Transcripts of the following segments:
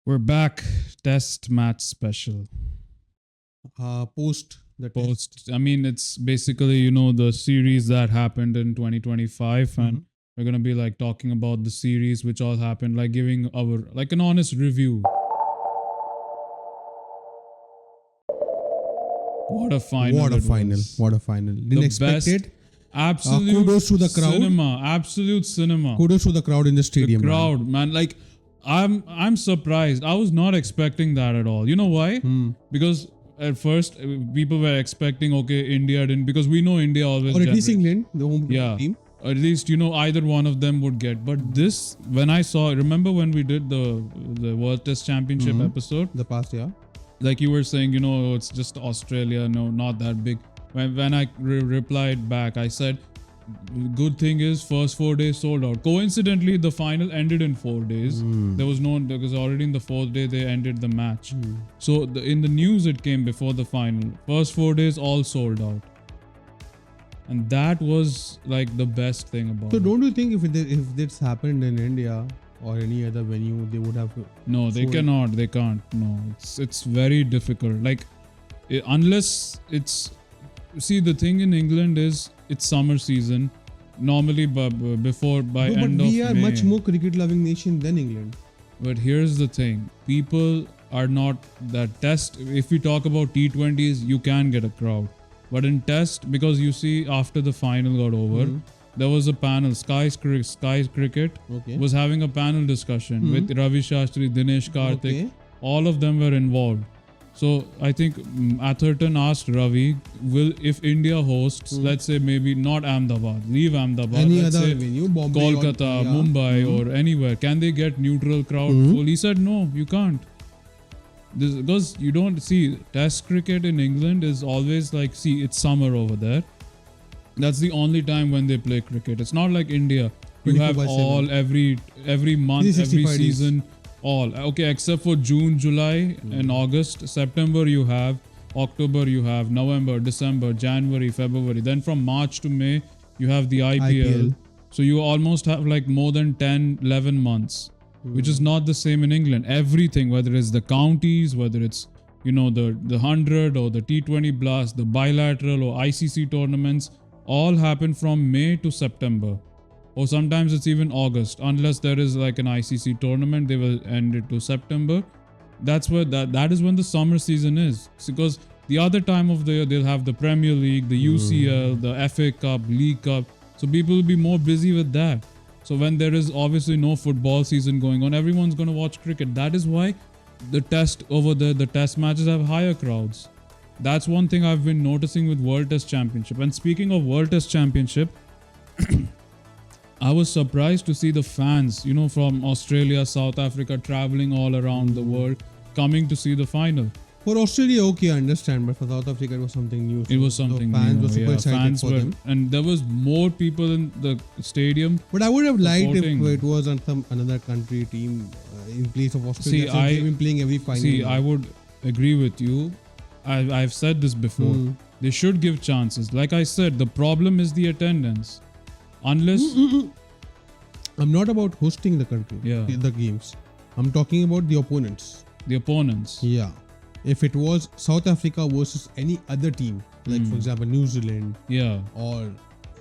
We're back. Test match special. Post the test. Post. I mean, it's basically, the series that happened in 2025. And Mhm. we're going to be like talking about the series which all happened, like giving our, like an honest review. What a final. What a it final! was. What a final! Didn't The expect best. it. Absolute Kudos to the crowd. cinema. Absolute cinema. Kudos to the crowd in the The stadium. man. crowd, man. Like, I'm surprised. I was not expecting that at all. You know why? Because at first people were expecting, okay, India didn't, because we know India always Or at least generates- England, the home Yeah. team. At least either one of them would get. But this, when I saw, remember when we did the World Test Championship episode, The past year. like you were saying, it's just Australia, no, not that big. When I replied back, I said, good thing is first 4 days sold out. Coincidentally, the final ended in 4 days. There was no, because already in the fourth day they ended the match. So in the news it came before the final. First 4 days all sold out, and that was like the best thing about So it. don't you think if this happened in India or any other venue, they would have? No, they sold- cannot. They can't. No, it's very difficult. Like unless it's, see, the thing in England is it's summer season. Normally, before by No, but end we of are May. much more cricket-loving nation than England. But here's the thing: people are not that test. If we talk about T20s, you can get a crowd, but in test, because you see, after the final got over, there was a panel. Sky Cricket Okay. was having a panel discussion with Ravi Shastri, Dinesh Karthik. Okay. All of them were involved. So I think Atherton asked Ravi, if India hosts, let's say maybe not Ahmedabad, leave Ahmedabad, Any let's other say venue, Bombay, or- Kolkata, yeah. Mumbai, or anywhere, can they get neutral crowd full? He said no, you can't. Because you don't see, Test cricket in England is always like, see, it's summer over there. That's the only time when they play cricket. It's not like India. You have 24/7. all every month, every 365 days. season, all. Okay, except for June, July, and August. September you have, October you have, November, December, January, February. Then from March to May you have the IPL. So you almost have like more than 10, 11 months, which is not the same in England. Everything, whether it's the counties, whether it's the 100 or the T20 Blast, the bilateral or ICC tournaments, all happen from May to September. Or sometimes it's even August, unless there is like an ICC tournament, they will end it to September. That's where that is when the summer season is. It's because the other time of the year they'll have the Premier League, the UCL, the FA Cup, League Cup. So people will be more busy with that. So when there is obviously no football season going on, everyone's going to watch cricket. That is why the test over there, the test matches have higher crowds. That's one thing I've been noticing with World Test Championship. And speaking of World Test Championship, I was surprised to see the fans, from Australia, South Africa, traveling all around the world, coming to see the final. For Australia, okay, I understand, but for South Africa, it was something new. It was So something fans new. were super excited fans for were, them. and there was more people in the stadium. But I would have liked if supporting. it was on some another country team in place of Australia. See, since they've been playing every final. See, I would agree with you. I've said this before. They should give chances. Like I said, the problem is the attendance. Unless I'm not about hosting the country, Yeah. the games. I'm talking about the opponents. the opponents. Yeah. If it was South Africa versus any other team, like for example New Zealand Yeah. or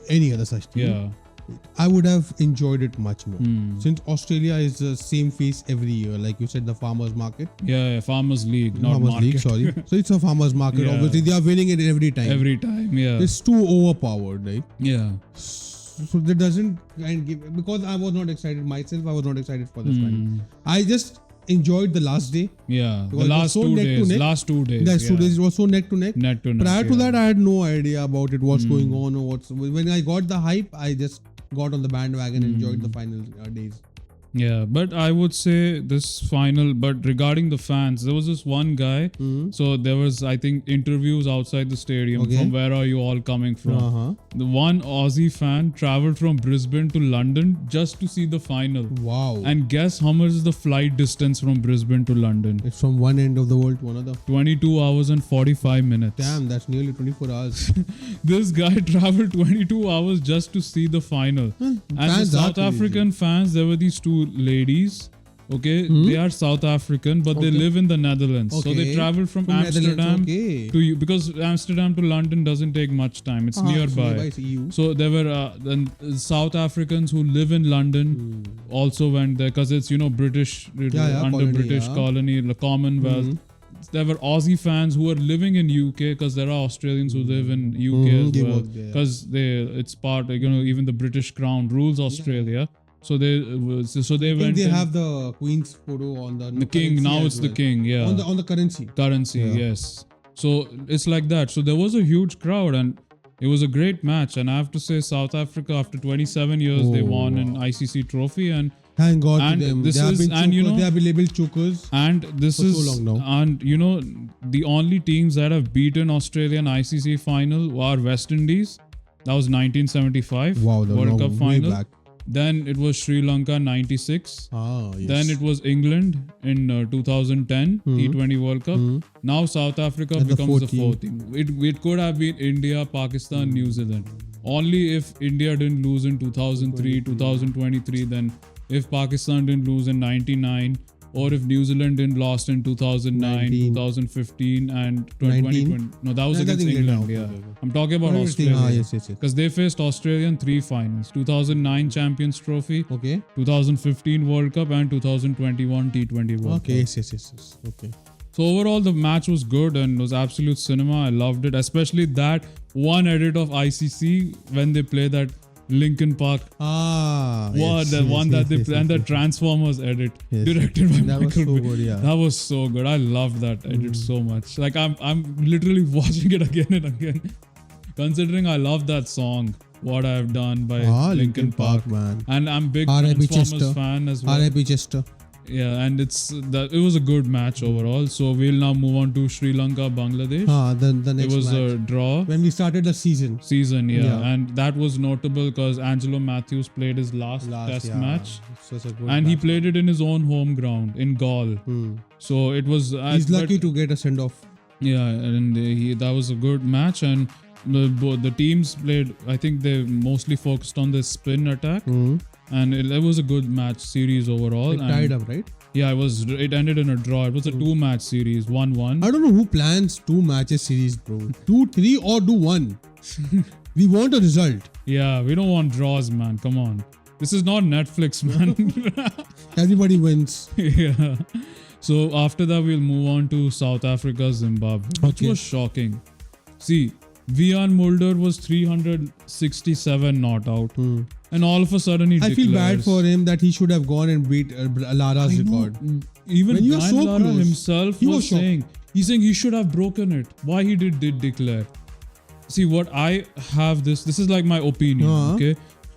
any other such team, Yeah. I would have enjoyed it much more. Hmm. Since Australia is the same face every year, like you said, the farmers market. Yeah, Farmers League, not Farmers market. League, sorry. So it's a farmers market. Yeah. Obviously, they are winning it every time. Every time, yeah. It's too overpowered, right? Yeah. So that doesn't kind of give, because I was not excited myself. I was not excited for this one. I just enjoyed the last day. Yeah. Because The it was last so 2 neck to days. neck. Last 2 days. That's 2 yeah. days. It was so neck to neck. Neck to neck. Prior to yeah. that, I had no idea about it, what's going on or what's. When I got the hype, I just got on the bandwagon and enjoyed the final days. Yeah, but I would say this final, but regarding the fans, there was this one guy. So there was, I think, interviews outside the stadium. Okay. From where are you all coming from? Uh-huh. The one Aussie fan traveled from Brisbane to London just to see the final. Wow. And guess how much is the flight distance from Brisbane to London? It's from one end of the world to another. 22 hours and 45 minutes. Damn, that's nearly 24 hours. This guy traveled 22 hours just to see the final. And the fans are South crazy. African fans, there were these two ladies. Okay, they are South African, but they live in the Netherlands. So they travel from Amsterdam to you, because Amsterdam to London doesn't take much time. It's nearby. It's EU. So there were then South Africans who live in London also went there because it's British under colony, British colony, the Commonwealth. There were Aussie fans who were living in UK because there are Australians who live in UK as well because it's part even the British Crown rules Australia. So they went. They have the Queen's photo on the king. Now it's the king. Yeah. On the currency. Yes. So it's like that. So there was a huge crowd and it was a great match. And I have to say, South Africa after 27 years they won an ICC trophy and. Thank God to them. They have been labeled chokers. And this is so long now. And the only teams that have beaten Australia in ICC final are West Indies. That was 1975 World Cup final. Back. Then it was Sri Lanka 96. Yes. Then it was England in 2010 T20 World Cup. Now South Africa becomes the fourth team. It could have been India, Pakistan, New Zealand. Only if India didn't lose in 2003, 2023, then if Pakistan didn't lose in 99, or if New Zealand didn't lost in 2009, 2015 and 2020. No, that was against England. Yeah. I'm talking about Australia. Yes. Because they faced Australia in 3 finals. 2009 Champions Trophy, okay, 2015 World Cup and 2021 T20 World Cup. Yes. Okay. So overall the match was good and was absolute cinema. I loved it. Especially that one edit of ICC when they play that Linkin Park. That they play, and the Transformers edit directed by Michael Bay. Good, yeah. That was so good. I loved that edit so much. Like I'm literally watching it again and again. Considering I love that song, What I've Done by Linkin Park, man. And I'm big Transformers fan as well. R.I.P. Chester. Yeah, and it was a good match overall. So we'll now move on to Sri Lanka, Bangladesh. The next it was match. A draw. When we started the season. And that was notable because Angelo Matthews played his last test match. And he played it in his own home ground, in Gaul. So it was... He's lucky to get a send-off. Yeah, and that was a good match. And the teams played... I think they mostly focused on the spin attack. And it was a good match series overall. It tied up, right? Yeah, it ended in a draw. It was a 2-match series, 1-1. I don't know who plans 2 matches series, bro. 2, 3 or do 1. We want a result. Yeah, we don't want draws, man. Come on. This is not Netflix, man. Everybody wins. Yeah. So after that, we'll move on to South Africa, Zimbabwe, which was shocking. See, Vian Mulder was 367 not out. And all of a sudden he declares. I feel bad for him that he should have gone and beat Lara's record. Even Brian Lara himself was saying, he's saying he should have broken it. Why he did declare. See, what I have this is like my opinion, okay?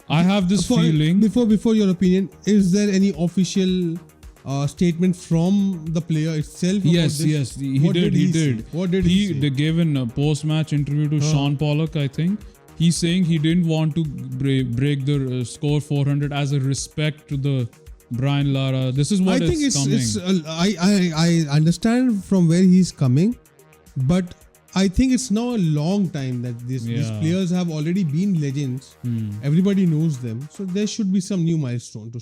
I have this feeling. Before your opinion, is there any official statement from the player itself? Yes, he did. What did he say? They gave a post-match interview to Sean Pollock, I think. He's saying he didn't want to break the score 400 as a respect to the Brian Lara. This is what coming. I understand from where he's coming, but I think it's now a long time that these players have already been legends. Everybody knows them, so there should be some new milestone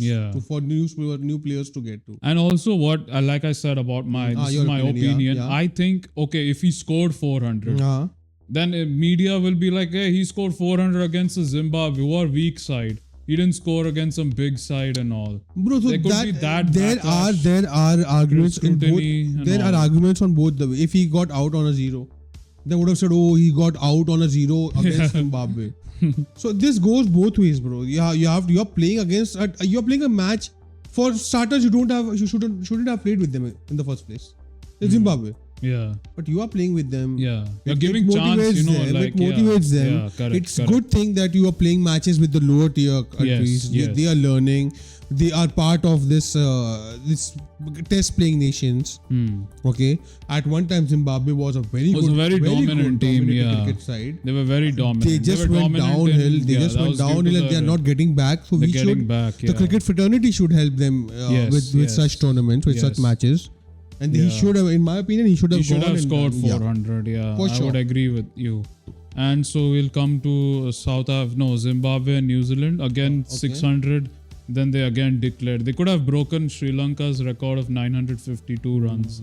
for new players to get to. And also, what like I said about my opinion. I think if he scored 400. Then media will be like, hey, he scored 400 against the Zimbabwe, who are weak side. He didn't score against some big side and all. Bro, so there are arguments in both. There are arguments on both the way. If he got out on a 0, they would have said, he got out on a 0 against Zimbabwe. So this goes both ways, bro. You're playing against you're playing a match. For starters, you shouldn't have played with them in the first place. It's Zimbabwe. Yeah. But you are playing with them. Yeah. You're giving chance, it motivates them. Yeah, correct, it's a good thing that you are playing matches with the lower tier countries. Yes. They are learning. They are part of this test playing nations. Okay. At one time, Zimbabwe was a very dominant team. Cricket side. They were very dominant. They just went downhill. And they are not getting back. So the cricket fraternity should help them with such tournaments, with such matches. And he should have, in my opinion, he should have scored 400. Yeah, for sure. I would agree with you. And so we'll come to Zimbabwe and New Zealand. Again, 600 Then they again declared. They could have broken Sri Lanka's record of 952 runs,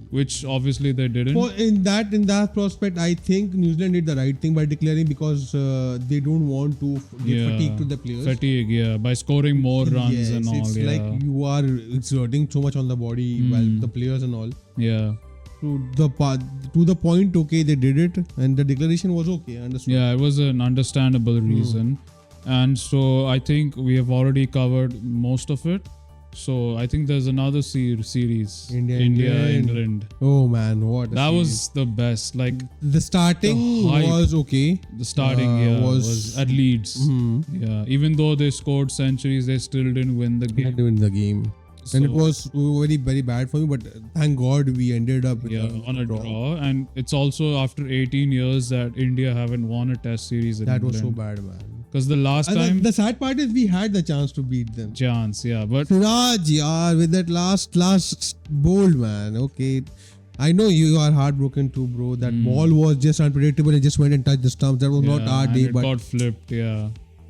which obviously they didn't. Well, in that prospect, I think New Zealand did the right thing by declaring, because they don't want to give fatigue to the players. Fatigue, yeah, by scoring more runs and all. It's like you are exerting so much on the body, while the players and all. Yeah. To the point, okay, they did it, and the declaration was okay. Understood. Yeah, it was an understandable reason. And so I think we have already covered most of it. So I think there's another series, India England. Oh man, what that was the best. Like the starting was okay. The starting was at Leeds. Yeah, even though they scored centuries, they still didn't win the game. Didn't win the game. So, and it was very, very bad for me, but thank God we ended up with on a draw. And it's also after 18 years that India haven't won a test series in That England. was so bad, man. Because the last time... The sad part is we had the chance to beat them. But... Siraj, with that last bold, man. Okay. I know you are heartbroken too, bro. That ball was just unpredictable. It just went and touched the stumps. That was not our day, but... it got flipped,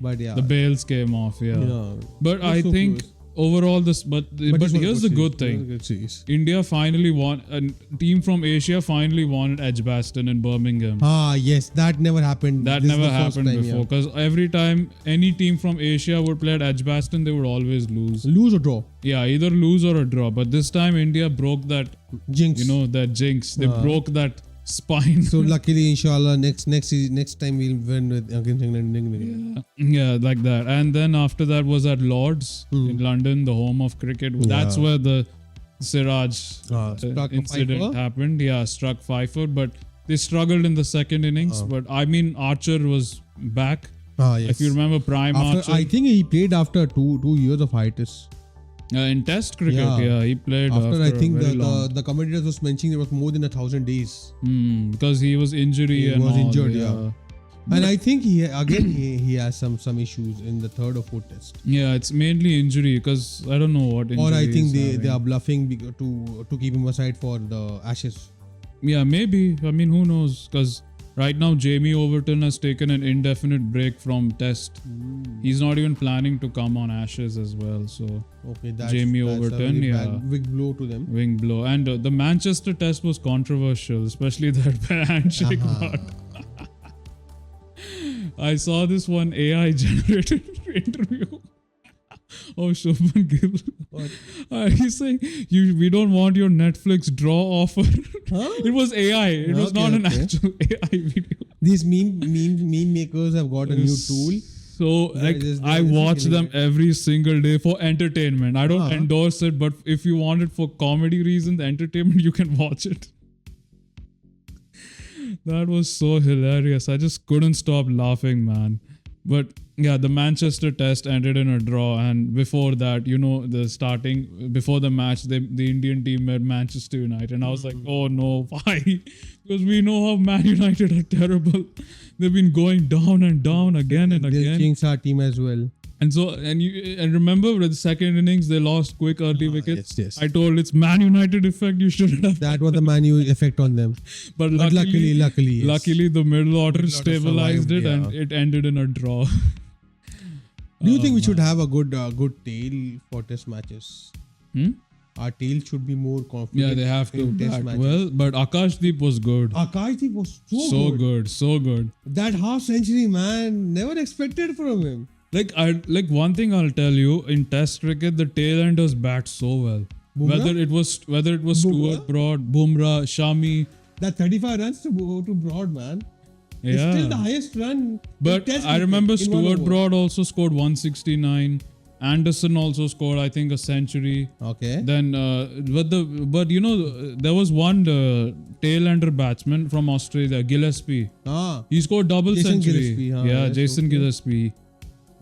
But yeah. The bails came off, But I think... Close. Overall, but here's the good thing. India finally won. A team from Asia finally won at Edgbaston in Birmingham. Yes, that never happened. That never happened before. Because every time any team from Asia would play at Edgbaston, they would always lose. Lose or draw? Yeah, either lose or a draw. But this time India broke that jinx. That jinx. They broke that spine. So luckily, inshallah, next time we'll win against England. Yeah, like that. And then after that was at Lord's in London, the home of cricket. That's where the Siraj incident happened. Yeah, struck 5-foot, but they struggled in the second innings. But I mean, Archer was back. Yes. If you remember, Archer. I think he played after two years of hiatus. In Test cricket, he played after I think the commentators was mentioning there was more than 1,000 days. Because he was injured. And I think he has some issues in the third or fourth test. Yeah, it's mainly injury because I don't know what injury. Or I think they are bluffing to keep him aside for the Ashes. Yeah, maybe. I mean, who knows? Because right now Jamie Overton has taken an indefinite break from Test. He's not even planning to come on Ashes as well. So Jamie Overton, big blow to them. Wing blow. And the Manchester Test was controversial, especially that handshake part. I saw this one AI generated interview of Shubman Gill. He's saying, we don't want your Netflix draw offer. It was AI. It was not an actual AI video. These meme makers have got a new tool. So I watch them every single day for entertainment. I don't endorse it, but if you want it for comedy reasons, entertainment, you can watch it. That was so hilarious. I just couldn't stop laughing, man. But yeah, the Manchester Test ended in a draw, and before that, before the match, the Indian team met Manchester United, and I was like, oh no, why? Because we know how Man United are terrible. They've been going down and down again and again. They'll jinx our team as well. And so, and remember with the second innings, they lost quick early wickets. Yes. I told it's Man United effect. You shouldn't have. That was the Man U effect on them. But luckily, yes. Luckily, the middle order stabilized it, and it ended in a draw. Do you think we should have a good tail for test matches? Our tail should be more confident. Yeah, they have to bat well. But Akashdeep was good. Akashdeep was so good. That half century, man, never expected from him. Like one thing I'll tell you, in Test cricket, the tail-enders bat so well. Bumrah? Whether it was Stuart Broad, Bumrah, Shami. That 35 runs to Broad, man. Yeah. It's still the highest run. But I remember Stuart Broad also scored 169. Anderson also scored, I think, a century. Okay. Then, there was one tail-ender batsman from Australia, Gillespie. He scored double century. Jason Gillespie.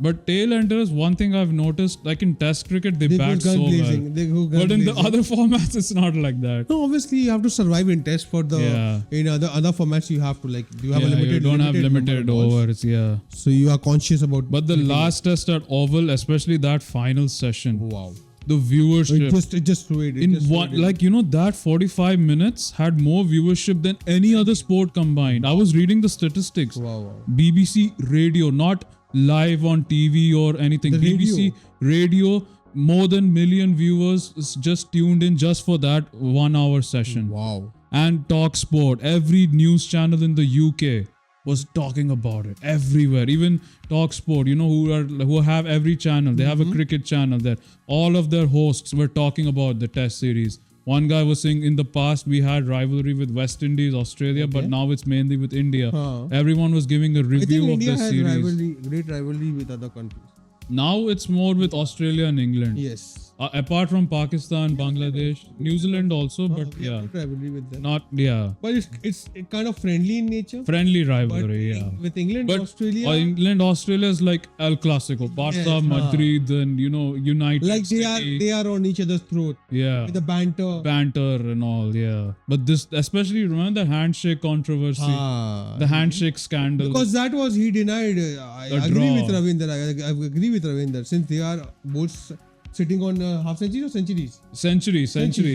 But tail-enders, one thing I've noticed, like in Test cricket, they bat so well. But in the other formats, it's not like that. No, obviously you have to survive in Test for the. In other formats, you have to you have a limited. You don't have limited overs. So you are conscious about. But the last Test at Oval, especially that final session. Wow. The viewership. It just that 45 minutes had more viewership than any other sport combined. I was reading the statistics. Wow. BBC Radio, not live on TV or anything. The BBC radio, more than million viewers just tuned in just for that 1 hour session. Wow. And Talk Sport, every news channel in the UK was talking about it everywhere. Even Talk Sport, who have every channel. They have a cricket channel there. All of their hosts were talking about the Test series. One guy was saying in the past we had rivalry with West Indies, Australia, but now it's mainly with India. Everyone was giving a review of the series. Great rivalry with other countries. Now it's more with Australia and England. Yes. Apart from Pakistan, Bangladesh, New Zealand also, but yeah. Rivalry with them. Not, yeah. But it's kind of friendly in nature. Friendly rivalry, but yeah. With England, But Australia. England, Australia is like El Clasico. Barca, Madrid, and United. Like City. they are on each other's throat. Yeah. With the banter. Banter and all, yeah. But this, especially remember the handshake controversy, the handshake scandal. Because that was, he denied. I agree with Ravinder. I agree with Ravinder. Since they are both sitting on half centuries or centuries? Century,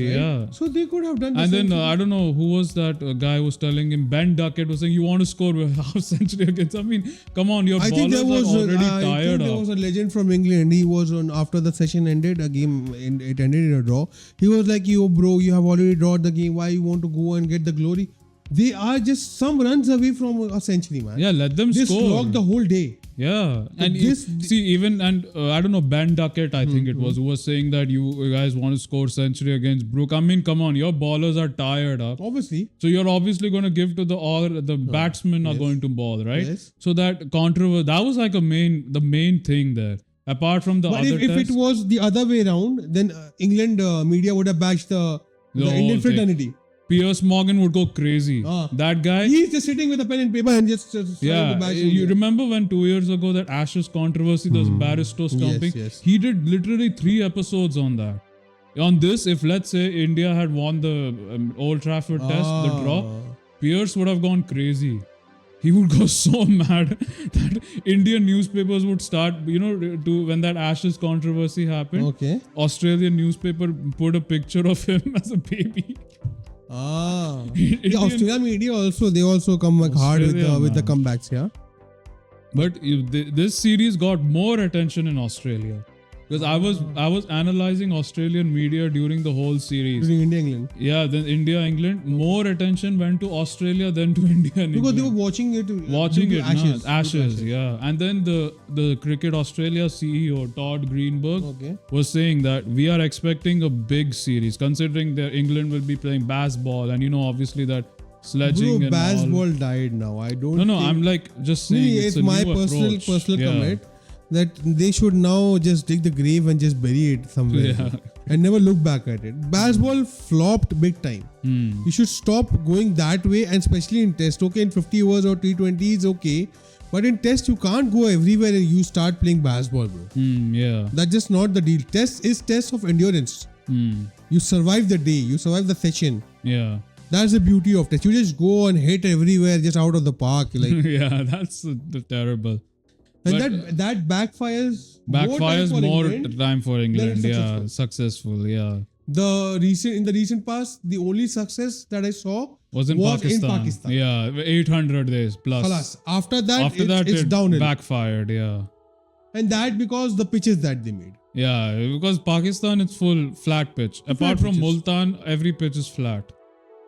right? Yeah. So they could have done. And then I don't know who was that guy who was telling him. Ben Duckett was saying, "You want to score a half century against?" I mean, come on, your ballers are already tired. I think there was a legend from England. He was on after the session ended, a game it ended in a draw. He was like, "Yo, bro, you have already drawn the game. Why you want to go and get the glory?" They are just some runs away from a century, man. Yeah, let them score. They slogged the whole day. Yeah, and I don't know, Ben Duckett, I think it was, who was saying that you guys want to score century against Brook. I mean, come on, your ballers are tired up. Obviously. So you're obviously going to give to the batsmen are going to ball, right? Yes. So that controversy, that was like the main thing there. Apart from the other tests. But if it was the other way around, then England media would have bashed the Indian fraternity. Piers Morgan would go crazy. That guy. He's just sitting with a pen and paper and just you remember when 2 years ago that Ashes controversy, those Barristo stomping? Yes. He did literally 3 episodes on that. On this, if let's say India had won the Old Trafford test, the draw, Piers would have gone crazy. He would go so mad that Indian newspapers would start, when that Ashes controversy happened. Okay. Australian newspaper put a picture of him as a baby. The Australian media also come back hard with the comebacks, yeah. But this series got more attention in Australia because I was analyzing Australian media during the whole series. During India England. Yeah, then India England. More attention went to Australia than to India and England. Because they were watching it. Ashes, yeah. And then the Cricket Australia CEO Todd Greenberg was saying that we are expecting a big series considering that England will be playing baseball and obviously that sledging. Bro, and baseball died now. I don't. No. I'm like just saying it's my personal comment. That they should now just dig the grave and just bury it somewhere and never look back at it. Baseball flopped big time. You should stop going that way, and especially in test. Okay, in 50 overs or T20s, okay. But in test, you can't go everywhere and you start playing baseball, bro. That's just not the deal. Test is test of endurance. You survive the day. You survive the session. Yeah. That's the beauty of test. You just go and hit everywhere just out of the park. Like that's terrible. And that backfires more time for England. Yeah, successful. Yeah. In the recent past, the only success that I saw was in Pakistan. Yeah, 800 days plus. Khalas. After that, it's downhill. Backfired. Yeah. And that because the pitches that they made. Yeah, because Pakistan it's full flat pitch. Apart from Multan, every pitch is flat.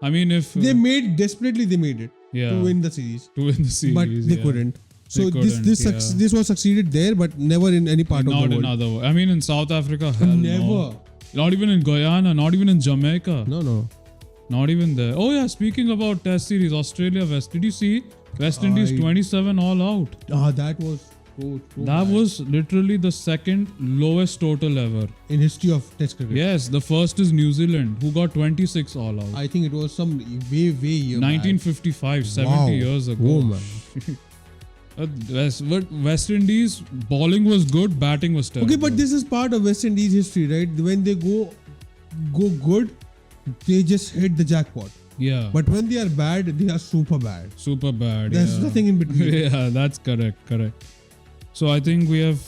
I mean, if they made it. Yeah. To win the series. But they couldn't. So this was succeeded there, but never in any part of the world. Not in other world. I mean, in South Africa, never. No. Not even in Guyana, not even in Jamaica. No. Not even there. Oh yeah, speaking about test series, Australia West. Did you see West Indies 27 all out? That was that was literally the second lowest total ever in history of test cricket. Yes, the first is New Zealand, who got 26 all out. I think it was some way year 1955, back. 70 years ago. Oh man. West Indies bowling was good, batting was terrible. Okay, but this is part of West Indies history, right? When they go good, they just hit the jackpot. Yeah. But when they are bad, they are super bad. Super bad. There's nothing in between. Yeah, that's correct. So I think we have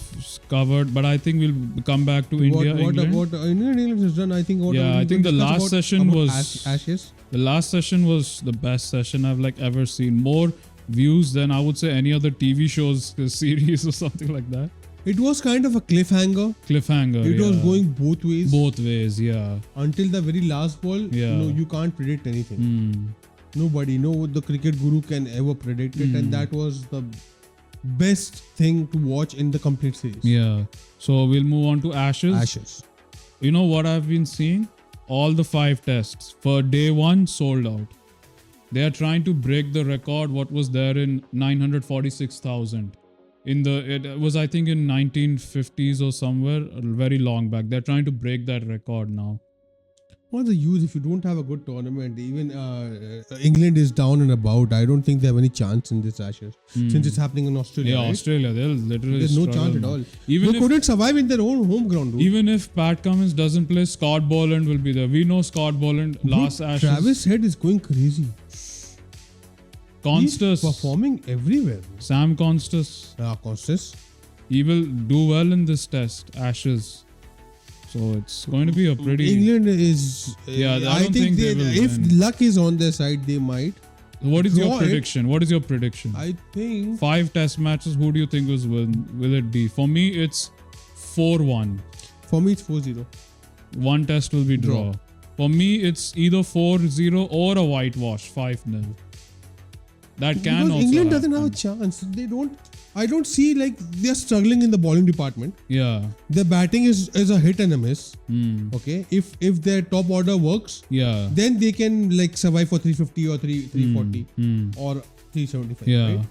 covered, but I think we'll come back to India. England. What England has done, I think. I think the last session was Ashes. The last session was the best session I've ever seen. views than I would say any other TV shows, series or something like that. It was kind of a cliffhanger. It was going both ways. Both ways, yeah. Until the very last ball, you can't predict anything. Nobody, no the cricket guru can ever predict it, and that was the best thing to watch in the complete series. Yeah. So we'll move on to Ashes. You know what I've been seeing? All the 5 tests for day 1 sold out. They are trying to break the record what was there in 946,000. It was I think in 1950s or somewhere, very long back. They're trying to break that record now. What's the use if you don't have a good tournament? Even England is down and about. I don't think they have any chance in this Ashes since it's happening in Australia. Yeah, right? Australia, they'll literally there's no chance at all. They couldn't survive in their own home ground. Dude. Even if Pat Cummins doesn't play, Scott Boland will be there. We know Scott Boland last Ashes. Travis Head is going crazy. Constas. He's performing everywhere. Sam Constas. Constas. He will do well in this test, Ashes. So it's going to be a pretty... England is... I think they will if win. luck is on their side, they might. What is your prediction? What is your prediction? I think... 5 test matches, who do you think will it be? For me, it's 4-1. For me, it's 4-0. 1 test will be draw. For me, it's either 4-0 or a whitewash, 5-0. That can because also England happen. doesn't have a chance. I don't see they're struggling in the bowling department. Yeah. Their batting is a hit and a miss. Mm. Okay. If their top order works, then they can survive for 350 or 340 or 375. Yeah. Right?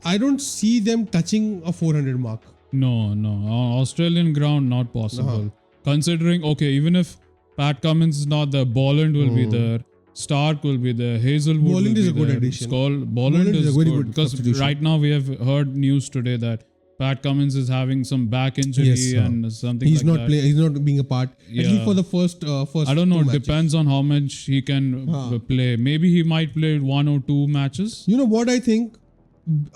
I don't see them touching a 400 mark. No. On Australian ground, not possible. Considering, even if Pat Cummins is not there, Boland will be there. Stark will be there. Hazelwood Boland will be is a good there. addition. Boland is a very good because right now we have heard news today that Pat Cummins is having some back injury and something. He's not playing. He's not being a part. At least for the first. I don't know. It depends on how much he can play. Maybe he might play 1 or 2 matches. You know what I think?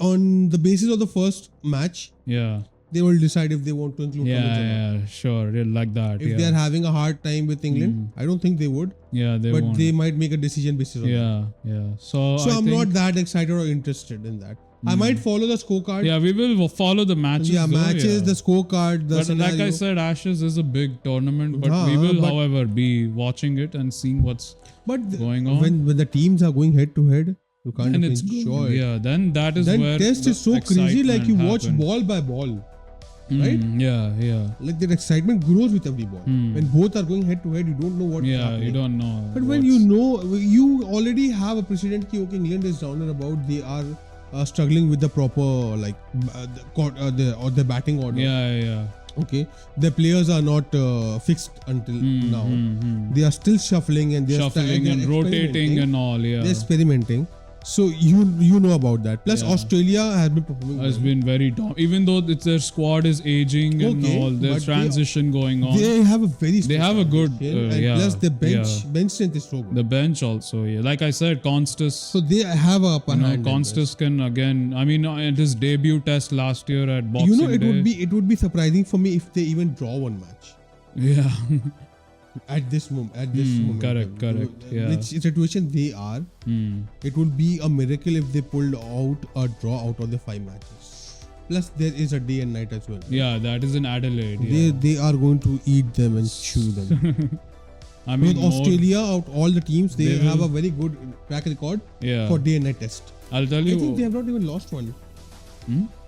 On the basis of the first match. Yeah. They will decide if they want to include Cummins or not. Yeah, sure. Like that. If they are having a hard time with England, I don't think they would. Yeah, they won't. But they might make a decision basis on that. Yeah. So I'm not that excited or interested in that. I might follow the scorecard. Yeah, we will follow the matches. Yeah, matches, the scorecard, the scenario. Like I said, Ashes is a big tournament, but we will, however, be watching it and seeing what's going on. When the teams are going head to head, you can't enjoy it. Yeah, then that is where test is so crazy, like you watch ball by ball. Right? Yeah. Like that excitement grows with every ball. When both are going head to head, you don't know what's happening. You don't know. But when you already have a precedent that England is down and about, they are struggling with the proper the batting order. Yeah. Okay, the players are not fixed until now. They are still shuffling and they're and rotating and all. Yeah, they're experimenting. So you know about that. Plus Australia has been performing. Has been very dominant. Even though their squad is aging and all, there's transition going on. They have a very. They have a good. Plus the bench strength is so good. The bench also, like I said, Constas. So they have a upper hand. Constas can again. I mean, in his debut test last year at Boxing Day. It would be surprising for me if they even draw one match. Yeah. At this moment, correct. Yeah. Which situation they are, it would be a miracle if they pulled out a draw out of the 5 matches. Plus, there is a day and night as well. Yeah, that is in Adelaide. They are going to eat them and chew them. I mean, with Australia, out all the teams, they have a very good track record for day and night test. I'll tell you. I think they have not even lost one.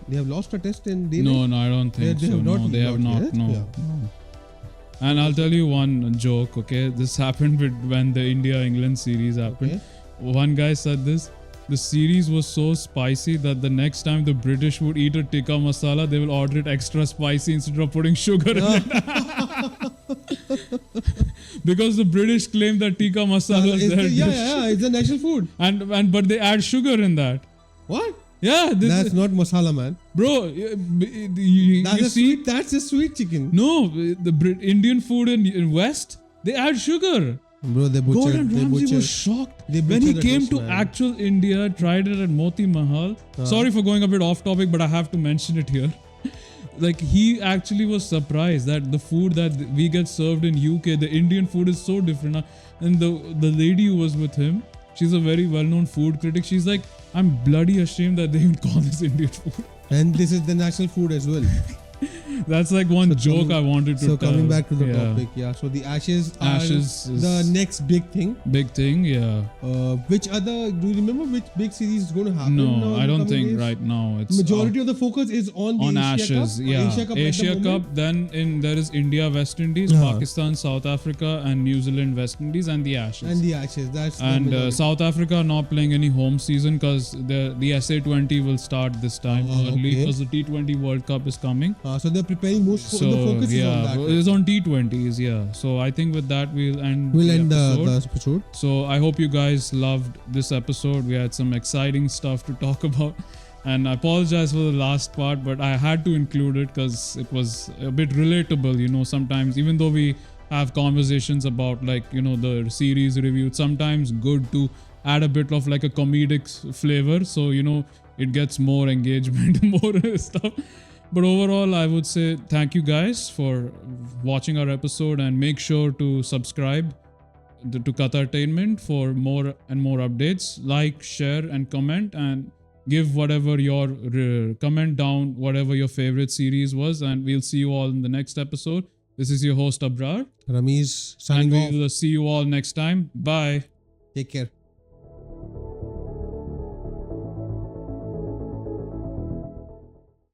They have lost a test in day. No, I don't think so. They have not. No. And I'll tell you one joke, okay? This happened when the India-England series happened. Okay. One guy said this. The series was so spicy that the next time the British would eat a tikka masala, they will order it extra spicy instead of putting sugar in it. Because the British claim that tikka masala is their dish. It's a national food. But they add sugar in that. What? Yeah, that's not masala, man. Bro, that's a sweet chicken. No, the Indian food in West, they add sugar. Bro, they butchered. Gordon Ramsay was shocked when he came to actual India, tried it at Moti Mahal. Sorry for going a bit off topic, but I have to mention it here. Like, he actually was surprised that the food that we get served in UK, the Indian food is so different. And the lady who was with him, she's a very well-known food critic. She's like, I'm bloody ashamed that they even call this Indian food. And this is the national food as well. That's like one joke I wanted to tell. So coming back to the topic, so the ashes are the next big thing. Big thing, yeah. Which other, do you remember which big series is going to happen? No, I don't think days? Right now. It's majority of the focus is on the Asia ashes, Cup. yeah. Asia Cup, then there is India, West Indies, Pakistan, South Africa, and New Zealand, West Indies, and the ashes. That's South Africa not playing any home season because the SA20 will start this time early because the T20 World Cup is coming. So they're preparing most the focus is on that. It's on T20s, yeah. So I think with that we'll end the episode. So I hope you guys loved this episode. We had some exciting stuff to talk about. And I apologize for the last part, but I had to include it because it was a bit relatable, you know, sometimes even though we have conversations about like, you know, the series review, it's sometimes good to add a bit of like a comedic flavor. So, you know, it gets more engagement, more stuff. But overall, I would say thank you guys for watching our episode and make sure to subscribe to Qatartainment for more and more updates. Like, share and comment and give whatever your comment down, whatever your favorite series was. And we'll see you all in the next episode. This is your host Abrar. Ramesh signing off. We'll see you all next time. Bye. Take care.